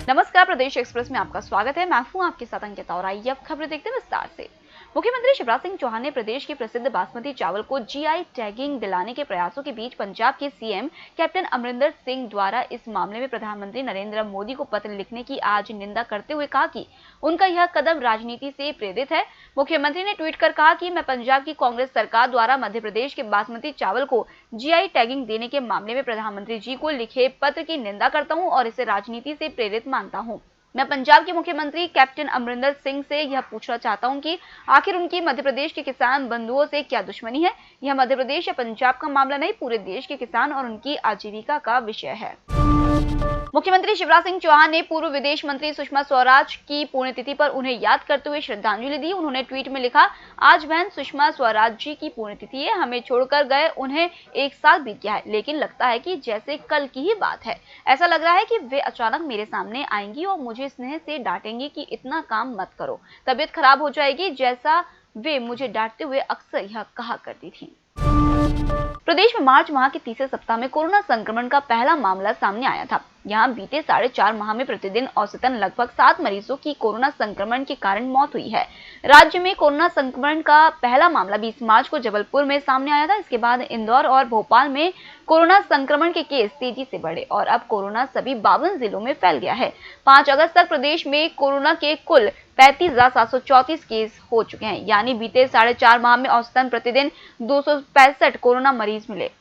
नमस्कार, प्रदेश एक्सप्रेस में आपका स्वागत है। मैं हूं आपके साथ अंकिता और आइए अब खबरें देखते हैं विस्तार से। मुख्यमंत्री शिवराज सिंह चौहान ने प्रदेश के प्रसिद्ध बासमती चावल को जीआई टैगिंग दिलाने के प्रयासों के बीच पंजाब के सीएम कैप्टन अमरिंदर सिंह द्वारा इस मामले में प्रधानमंत्री नरेंद्र मोदी को पत्र लिखने की आज निंदा करते हुए कहा कि उनका यह कदम राजनीति से प्रेरित है। मुख्यमंत्री ने ट्वीट कर कहा कि मैं पंजाब की कांग्रेस सरकार द्वारा मध्य प्रदेश के बासमती चावल को जीआई टैगिंग देने के मामले में प्रधानमंत्री जी को लिखे पत्र की निंदा करता हूं और इसे राजनीति से प्रेरित मानता हूं। मैं पंजाब के मुख्यमंत्री कैप्टन अमरिंदर सिंह से यह पूछना चाहता हूं कि आखिर उनकी मध्य प्रदेश के किसान बंधुओं से क्या दुश्मनी है। यह मध्य प्रदेश या पंजाब का मामला नहीं, पूरे देश के किसान और उनकी आजीविका का विषय है। मुख्यमंत्री शिवराज सिंह चौहान ने पूर्व विदेश मंत्री सुषमा स्वराज की पुण्यतिथि पर उन्हें याद करते हुए श्रद्धांजलि दी। उन्होंने ट्वीट में लिखा, आज बहन सुषमा स्वराज जी की पुण्यतिथि है। हमें छोड़कर गए उन्हें 1 साल बीत गया है, लेकिन लगता है कि जैसे कल की ही बात है। ऐसा लग रहा है कि वे अचानक मेरे सामने आएंगी और मुझे स्नेह से डांटेंगी कि इतना काम मत करो, तबीयत खराब हो जाएगी, जैसा वे मुझे डांटते हुए अक्सर यह कहा करती थी। प्रदेश में मार्च माह के तीसरे सप्ताह में कोरोना संक्रमण का पहला मामला सामने आया था। यहाँ बीते 4.5 माह में प्रतिदिन औसतन लगभग 7 मरीजों की कोरोना संक्रमण के कारण मौत हुई है। राज्य में कोरोना संक्रमण का पहला मामला 20 मार्च को जबलपुर में सामने आया था। इसके बाद इंदौर और भोपाल में कोरोना संक्रमण के केस तेजी से बढ़े और अब कोरोना सभी 52 जिलों में फैल गया है। 5 अगस्त तक प्रदेश में कोरोना के कुल 35,734 केस हो चुके हैं, यानी बीते 4.5 माह में औसतन प्रतिदिन 265 कोरोना मरीज मिले।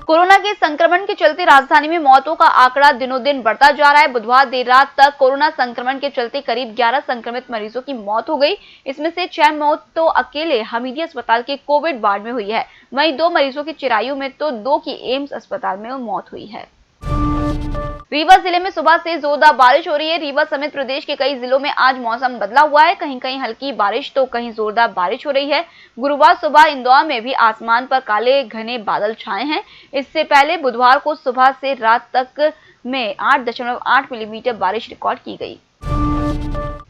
कोरोना के संक्रमण के चलते राजधानी में मौतों का आंकड़ा दिनों दिन बढ़ता जा रहा है। बुधवार देर रात तक कोरोना संक्रमण के चलते करीब 11 संक्रमित मरीजों की मौत हो गई। इसमें से 6 मौत तो अकेले हमीदिया अस्पताल के कोविड वार्ड में हुई है। वहीं 2 मरीजों की चिरायु में तो 2 की एम्स अस्पताल में मौत हुई है। रीवा जिले में सुबह से जोरदार बारिश हो रही है। रीवा समेत प्रदेश के कई जिलों में आज मौसम बदला हुआ है। कहीं कहीं हल्की बारिश तो कहीं जोरदार बारिश हो रही है। गुरुवार सुबह इंदौर में भी आसमान पर काले घने बादल छाए हैं। इससे पहले बुधवार को सुबह से रात तक में 8.8 मिलीमीटर बारिश रिकॉर्ड की गई।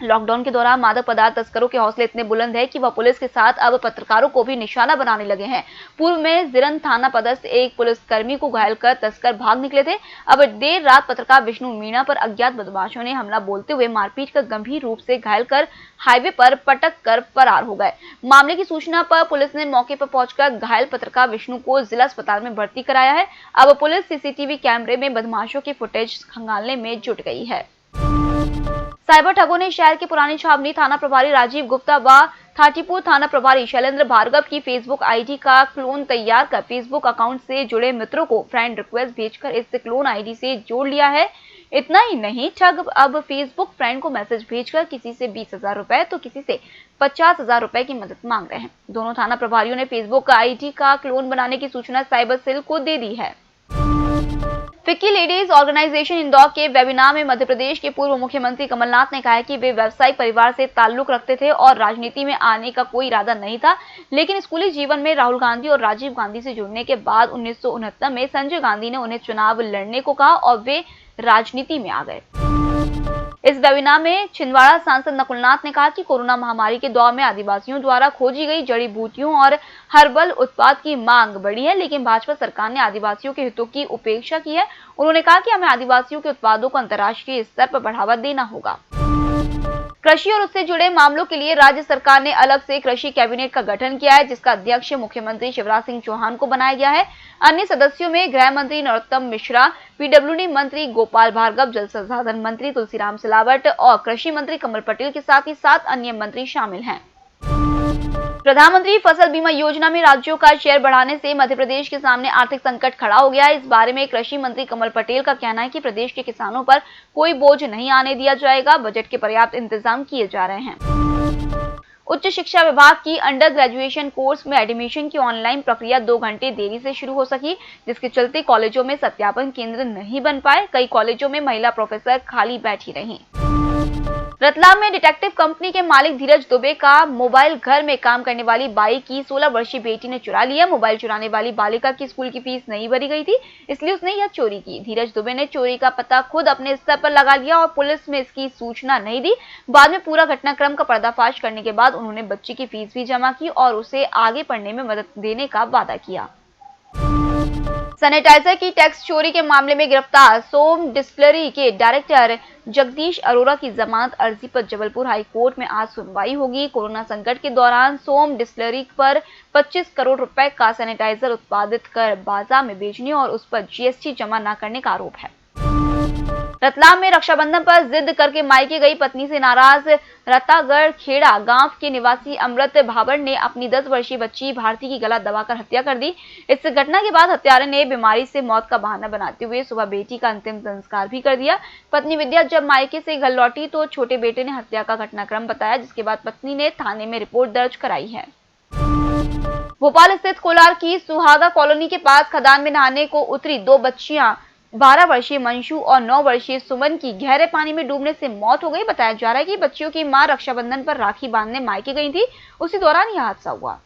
लॉकडाउन के दौरान मादक पदार्थ तस्करों के हौसले इतने बुलंद है कि वह पुलिस के साथ अब पत्रकारों को भी निशाना बनाने लगे हैं। पूर्व में जिरन थाना पदस्थ एक पुलिसकर्मी को घायल कर तस्कर भाग निकले थे। अब देर रात पत्रकार विष्णु मीणा पर अज्ञात बदमाशों ने हमला बोलते हुए मारपीट कर गंभीर रूप से घायल कर हाईवे पर पटक कर फरार हो गए। मामले की सूचना पर पुलिस ने मौके पर पहुंचकर घायल पत्रकार विष्णु को जिला अस्पताल में भर्ती कराया है। अब पुलिस सीसीटीवी कैमरे में बदमाशों की फुटेज खंगालने में जुट गई है। साइबर ठगों ने शहर के पुरानी छावनी थाना प्रभारी राजीव गुप्ता व थाटीपुर थाना प्रभारी शैलेंद्र भार्गव की फेसबुक आईडी का क्लोन तैयार कर फेसबुक अकाउंट से जुड़े मित्रों को फ्रेंड रिक्वेस्ट भेजकर इस क्लोन आईडी से जोड़ लिया है। इतना ही नहीं, ठग अब फेसबुक फ्रेंड को मैसेज भेजकर किसी से 20,000 रुपए तो किसी से 50,000 रुपए की मदद मांग रहे हैं। दोनों थाना प्रभारियों ने फेसबुक आईडी का क्लोन बनाने की सूचना साइबर सेल को दे दी है। फिक्की लेडीज ऑर्गेनाइजेशन इंदौर के वेबिनार में मध्य प्रदेश के पूर्व मुख्यमंत्री कमलनाथ ने कहा है कि वे व्यावसायिक परिवार से ताल्लुक रखते थे और राजनीति में आने का कोई इरादा नहीं था, लेकिन स्कूली जीवन में राहुल गांधी और राजीव गांधी से जुड़ने के बाद 1969 में संजय गांधी ने उन्हें चुनाव लड़ने को कहा और वे राजनीति में आ गए। इस वेबिनार में छिंदवाड़ा सांसद नकुलनाथ ने कहा कि कोरोना महामारी के दौर में आदिवासियों द्वारा खोजी गई जड़ी बूटियों और हर्बल उत्पाद की मांग बढ़ी है, लेकिन भाजपा सरकार ने आदिवासियों के हितों की उपेक्षा की है। उन्होंने कहा कि हमें आदिवासियों के उत्पादों को अंतर्राष्ट्रीय स्तर पर बढ़ावा देना होगा। कृषि और उससे जुड़े मामलों के लिए राज्य सरकार ने अलग से कृषि कैबिनेट का गठन किया है, जिसका अध्यक्ष मुख्यमंत्री शिवराज सिंह चौहान को बनाया गया है। अन्य सदस्यों में गृह मंत्री नरोत्तम मिश्रा, पीडब्ल्यूडी मंत्री गोपाल भार्गव, जल संसाधन मंत्री तुलसीराम सिलावट और कृषि मंत्री कमल पटेल के साथ ही 7 अन्य मंत्री शामिल हैं। प्रधानमंत्री फसल बीमा योजना में राज्यों का शेयर बढ़ाने से मध्य प्रदेश के सामने आर्थिक संकट खड़ा हो गया है। इस बारे में कृषि मंत्री कमल पटेल का कहना है कि प्रदेश के किसानों पर कोई बोझ नहीं आने दिया जाएगा। बजट के पर्याप्त इंतजाम किए जा रहे हैं। उच्च शिक्षा विभाग की अंडर ग्रेजुएशन कोर्स में एडमिशन की ऑनलाइन प्रक्रिया 2 घंटे देरी से शुरू हो सकी, जिसके चलते कॉलेजों में सत्यापन केंद्र नहीं बन पाए। कई कॉलेजों में महिला प्रोफेसर खाली बैठी रहीं। रतलाम में डिटेक्टिव कंपनी के मालिक धीरज दुबे का मोबाइल घर में काम करने वाली बाई की 16 वर्षीय बेटी ने चुरा लिया। मोबाइल चुराने वाली बालिका की स्कूल की फीस नहीं भरी गई थी, इसलिए उसने यह चोरी की। धीरज दुबे ने चोरी का पता खुद अपने स्तर पर लगा लिया और पुलिस में इसकी सूचना नहीं दी। बाद में पूरा घटनाक्रम का पर्दाफाश करने के बाद उन्होंने बच्ची की फीस भी जमा की और उसे आगे पढ़ने में मदद देने का वादा किया। सैनिटाइजर की टैक्स चोरी के मामले में गिरफ्तार सोम डिस्टिलरी के डायरेक्टर जगदीश अरोड़ा की जमानत अर्जी पर जबलपुर हाई कोर्ट में आज सुनवाई होगी। कोरोना संकट के दौरान सोम डिस्टिलरी पर 25 करोड़ रुपए का सैनिटाइजर उत्पादित कर बाजार में बेचने और उस पर जीएसटी जमा न करने का आरोप है। रतलाम में रक्षाबंधन पर जिद करके मायके गई पत्नी से नाराज रतागढ़ खेड़ा गांव के निवासी अमृत भाबर ने अपनी 10 वर्षीय बच्ची भारती की गला दबाकर हत्या कर दी। इस घटना के बाद हत्यारे ने बीमारी से मौत का बहाना बनाते हुए सुबह बेटी का अंतिम संस्कार भी कर दिया। पत्नी विद्या जब मायके से घर लौटी तो छोटे बेटे ने हत्या का घटनाक्रम बताया, जिसके बाद पत्नी ने थाने में रिपोर्ट दर्ज कराई है। भोपाल स्थित कोलार की सुहागा कॉलोनी के पास खदान में नहाने को उतरी 2 बच्चियां 12 वर्षीय मंशु और 9 वर्षीय सुमन की गहरे पानी में डूबने से मौत हो गई। बताया जा रहा है कि बच्चियों की मां रक्षाबंधन पर राखी बांधने मायके गई थी, उसी दौरान यह हादसा हुआ।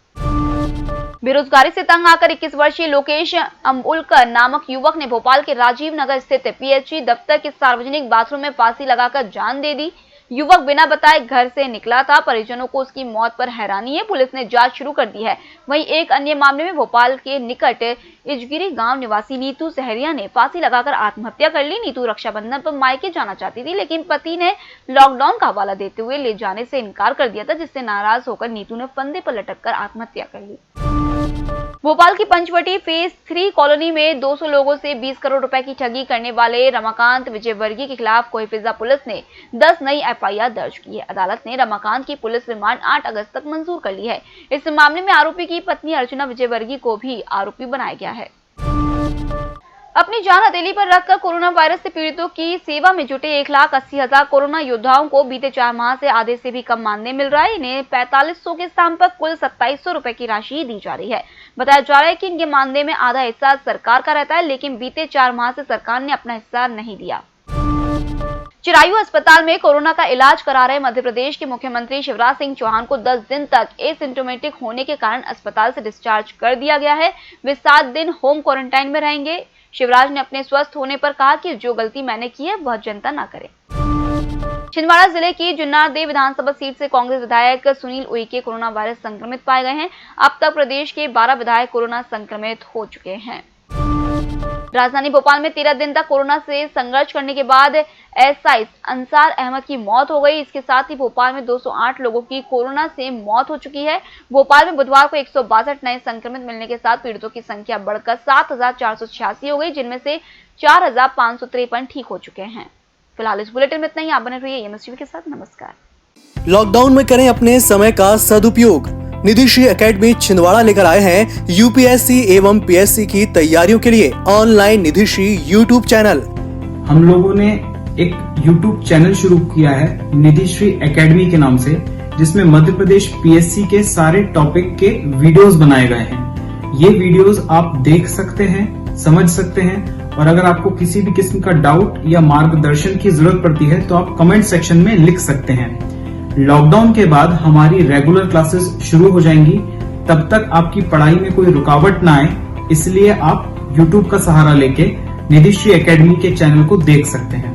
बेरोजगारी से तंग आकर 21 वर्षीय लोकेश अम्बुलकर नामक युवक ने भोपाल के राजीव नगर स्थित पीएचई दफ्तर के सार्वजनिक बाथरूम में फांसी लगाकर जान दे दी। युवक बिना बताए घर से निकला था। परिजनों को उसकी मौत पर हैरानी है। पुलिस ने जांच शुरू कर दी है। वहीं एक अन्य मामले में भोपाल के निकट इजगिरी गांव निवासी नीतू सहरिया ने फांसी लगाकर आत्महत्या कर ली। नीतू रक्षाबंधन पर मायके जाना चाहती थी, लेकिन पति ने लॉकडाउन का हवाला देते हुए ले जाने से इनकार कर दिया था, जिससे नाराज होकर नीतू ने फंदे पर लटककर आत्महत्या कर ली। भोपाल की पंचवटी फेज 3 कॉलोनी में 200 लोगों से 20 करोड़ रुपए की ठगी करने वाले रमाकांत विजयवर्गीय के खिलाफ कोईफिजा पुलिस ने 10 नई एफआईआर दर्ज की है। अदालत ने रमाकांत की पुलिस रिमांड 8 अगस्त तक मंजूर कर ली है। इस मामले में आरोपी की पत्नी अर्चना विजयवर्गीय को भी आरोपी बनाया गया है। अपनी जान हथेली पर रखकर कोरोना वायरस से पीड़ितों की सेवा में जुटे 1,80,000 कोरोना योद्धाओं को बीते 4 माह से आधे से भी कम मानदेय मिल रहा है। इन्हें 4500 के स्थान पर कुल 2700 रुपए की राशि दी जा रही है। बताया जा रहा है कि इनके मानदेय में आधा हिस्सा सरकार का रहता है, लेकिन बीते 4 माह से सरकार ने अपना हिस्सा नहीं दिया। चिरायू अस्पताल में कोरोना का इलाज करा रहे मध्य प्रदेश के मुख्यमंत्री शिवराज सिंह चौहान को 10 दिन तक एसिम्प्टोमेटिक होने के कारण अस्पताल से डिस्चार्ज कर दिया गया है। वे 7 दिन होम क्वारंटाइन में रहेंगे। शिवराज ने अपने स्वस्थ होने पर कहा कि जो गलती मैंने की है वह जनता ना करे। छिंदवाड़ा जिले की जुन्नारदेव विधानसभा सीट से कांग्रेस विधायक सुनील उइके कोरोना वायरस संक्रमित पाए गए हैं। अब तक प्रदेश के 12 विधायक कोरोना संक्रमित हो चुके हैं। राजधानी भोपाल में 13 दिन तक कोरोना से संघर्ष करने के बाद एसआई अंसार अहमद की मौत हो गई। इसके साथ ही भोपाल में 208 लोगों की कोरोना से मौत हो चुकी है। भोपाल में बुधवार को 162 नए संक्रमित मिलने के साथ पीड़ितों की संख्या बढ़कर 7,486 हो गई, जिनमें से 4,553 ठीक हो चुके हैं। फिलहाल इस बुलेटिन में इतना ही। आप बने रहिए एमएसटीवी के साथ। नमस्कार। लॉकडाउन में करें अपने समय का सदुपयोग। निधिश्री एकेडमी छिंदवाड़ा लेकर आए हैं यूपीएससी एवं पीएससी की तैयारियों के लिए ऑनलाइन निधिश्री यूट्यूब चैनल। हम लोगों ने एक यूट्यूब चैनल शुरू किया है निधिश्री एकेडमी के नाम से, जिसमें मध्य प्रदेश पीएससी के सारे टॉपिक के वीडियोस बनाए गए हैं। ये वीडियोस आप देख सकते हैं, समझ सकते हैं, और अगर आपको किसी भी किस्म का डाउट या मार्गदर्शन की जरूरत पड़ती है तो आप कमेंट सेक्शन में लिख सकते हैं। लॉकडाउन के बाद हमारी रेगुलर क्लासेस शुरू हो जाएंगी। तब तक आपकी पढ़ाई में कोई रुकावट ना आए, इसलिए आप YouTube का सहारा लेके निधिश्री एकेडमी के चैनल को देख सकते हैं।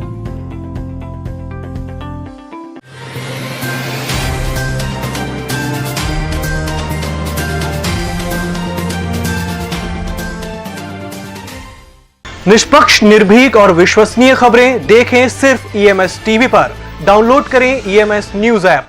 निष्पक्ष, निर्भीक और विश्वसनीय खबरें देखें सिर्फ EMS टीवी पर। डाउनलोड करें EMS न्यूज ऐप।